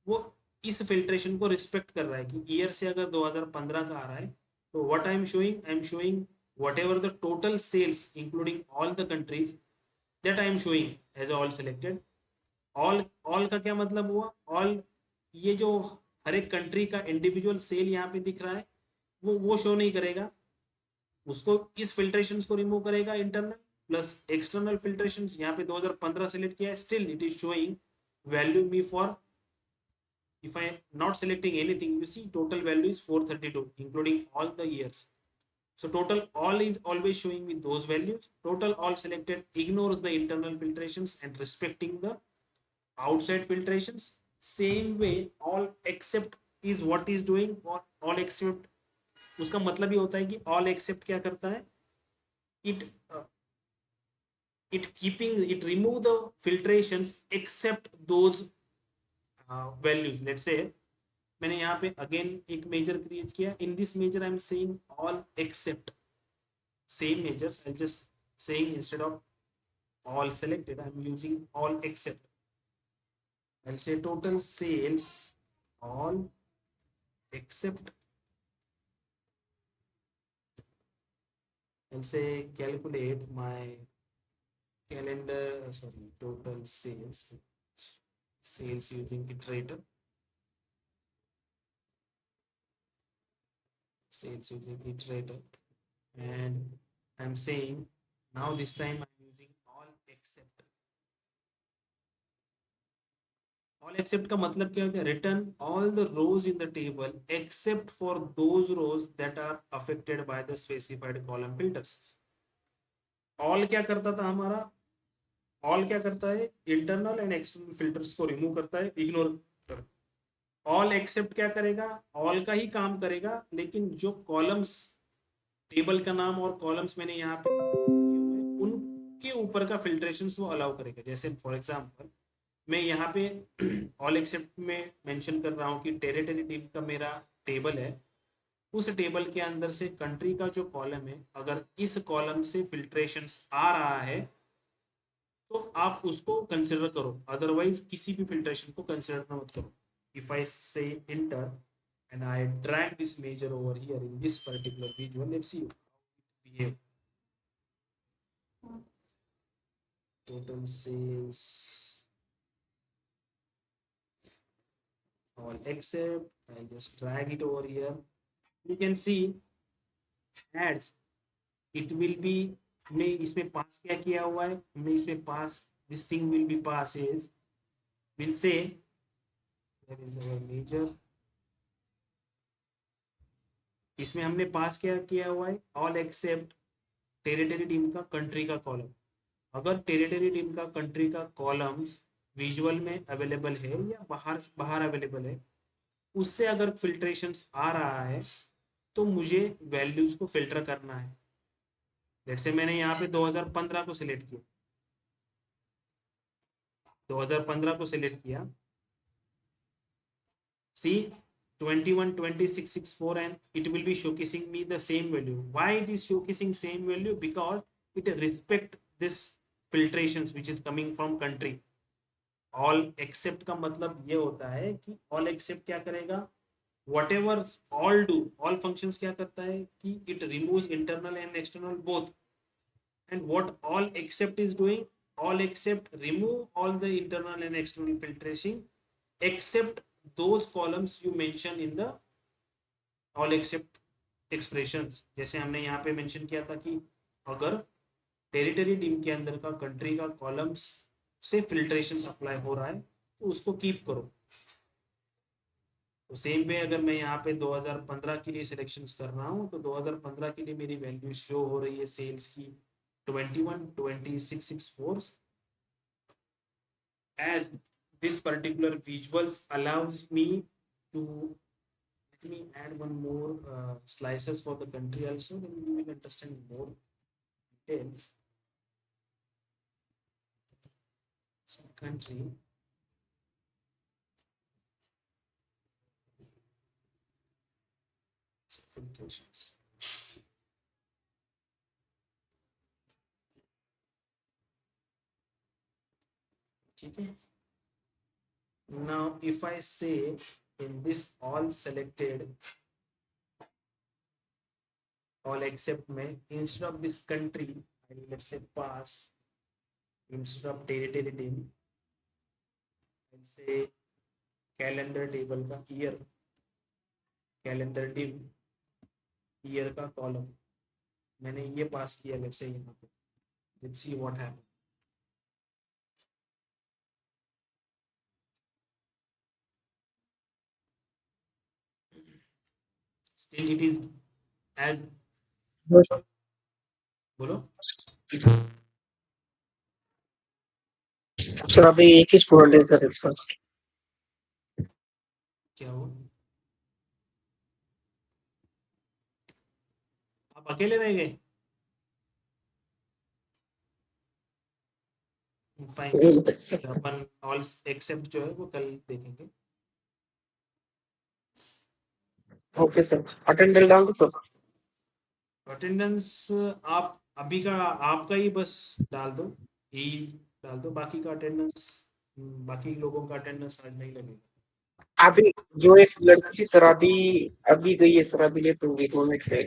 वो इस फिल्ट्रेशन को रिस्पेक्ट कर रहा है कि ईयर से अगर 2015 का आ रहा है तो what I am showing whatever the total sales including all the countries that I am showing as all selected. All का क्या मतलब हुआ, ऑल ये जो हर एक कंट्री का इंडिविजुअल सेल यहाँ पे दिख रहा है वो शो नहीं करेगा, उसको इस फिल्ट्रेशन को रिमूव करेगा इंटरनल प्लस एक्सटर्नल फिल्ट्रेशन। यहाँ पे 2015 सेलेक्ट किया है, still it is showing value me for, if I am not selecting anything, you see total value is 432 including all the years. So total all is always showing me those values. Total all selected ignores the internal filtrations and respecting the outside filtrations. Same way all except is what is doing, or all except उसका मतलब ये होता है कि all except क्या करता है, it uh, it remove the filtrations except those values. Let's say मैंने यहाँ पे अगेन एक मेजर क्रिएट किया, in this measure I am saying all except same measures, I just saying instead of all selected I'm using all except, I'll say total sales all except, I'll say calculate my calendar, sorry, total sales using iterator, sales using iterator, and I'm saying now this time I'm using all except. All except का मतलब क्या होता है, return all the rows in the table except for those rows that are affected by the specified column filters. All क्या करता था हमारा, all क्या करता है, इंटरनल एंड एक्सटर्नल फिल्टर्स को रिमूव करता है, इग्नोर कर। ऑल एक्सेप्ट क्या करेगा, ऑल का ही काम करेगा, लेकिन जो कॉलम्स, टेबल का नाम और कॉलम्स मैंने यहाँ पे उनके ऊपर का फिल्ट्रेशन वो अलाउ करेगा। जैसे फॉर एग्जाम्पल मैं यहाँ पे ऑल एक्सेप्ट में मेंशन कर रहा हूँ कि टेरिटरी टीम का मेरा टेबल है, उस टेबल के अंदर से कंट्री का जो कॉलम है, अगर इस कॉलम से फिल्ट्रेशंस आ रहा है तो आप उसको कंसिडर करो, अदरवाइज किसी भी फिल्ट्रेशन को कंसिडर मत करो। इफ आई से inter and I drag this measure over here in this particular visual, let's see how it behave. Total sales all except, I'll just drag it over here. You can see ads, it will be, मैं इसमें पास क्या किया हुआ है, हमने इसमें पास, this thing will be pass is, will say that is our major, इसमें हमने पास क्या किया हुआ है, ऑल एक्सेप्ट टेरिटरी टीम का कंट्री का कॉलम। अगर टेरिटरी टीम का कंट्री का कॉलम्स विजुअल में अवेलेबल है या बाहर बाहर अवेलेबल है, उससे अगर फिल्ट्रेशंस आ रहा है तो मुझे वैल्यूज को फिल्टर करना है। जैसे मैंने यहाँ पे 2015 को सिलेक्ट किया, 2015 को सिलेक्ट किया, सी 21 26 64 and it will be showcasing me the same value. Why it is showcasing same value? Because it respect this filtrations which is coming from country. All except का मतलब ये होता है कि ऑल एक्सेप्ट क्या करेगा, whatever all do, all functions क्या करता है कि it removes internal and external both, and what all except is doing, all except remove all the internal and external filtration except those columns you mention in the all except expressions. जैसे हमने यहाँ पे mention किया था कि अगर territory dim के अंदर का कंट्री का कॉलम्स से फिल्ट्रेशन अप्लाई हो रहा है तो उसको कीप करो। तो सेम वे अगर मैं यहाँ पे 2015 के लिए सिलेक्शंस कर रहा हूँ तो 2015 के लिए मेरी वैल्यू शो हो रही है सेल्स की 21,2664 as this particular visuals allows me to, let me add one more slices for the country also, then you will understand more detail. So country, so filtrations. ठीक है। Now if I say in this all selected, all except में instead of this country I will let's say pass, instead of territory name I'll say calendar table का year, calendar dim year का column मैंने ये पास किया let's say यहाँ पे, let's see what happens. Still it is as, बोलो sir अभी एक ही स्टूडेंट है सर इसका। क्या हुआ, आप अकेले रह गए? फाइन, अपन ऑल एक्सेप्ट जो है वो कल देखेंगे। ओके सर, अटेंडेंस डाल दो सर। अटेंडेंस आप अभी का आपका ही बस डाल दो, ही डाल दो, बाकी का अटेंडेंस, बाकी लोगों का अटेंडेंस आज नहीं लगेगा। अभी जो एक लड़की सर अभी अभी गई है सर, अभी लेट होगी 2 मिनट से।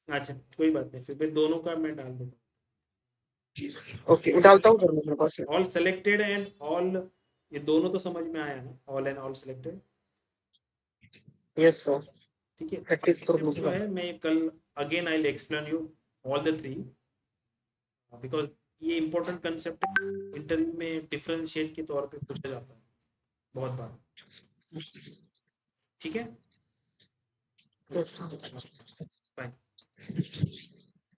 अच्छा कोई बात नहीं, फिर दोनों का मैं डाल देता ओके डालता हूँ सर मेरे पास। हूँ। ऑल सेलेक्टेड एंड ऑल, ये दोनों तो समझ में आया ना, all and all selected. Yes sir, ठीक है, प्रैक्टिस कर एक्सेप्ट जो लूंगा। है मैं कल again I will explain you all the three, because ये इंपॉर्टेंट कंसेप्ट इंटरव्यू में डिफरेंशिएट के तौर पे पूछा जाता है बहुत बार। ठीक है, यस सर। फाइन।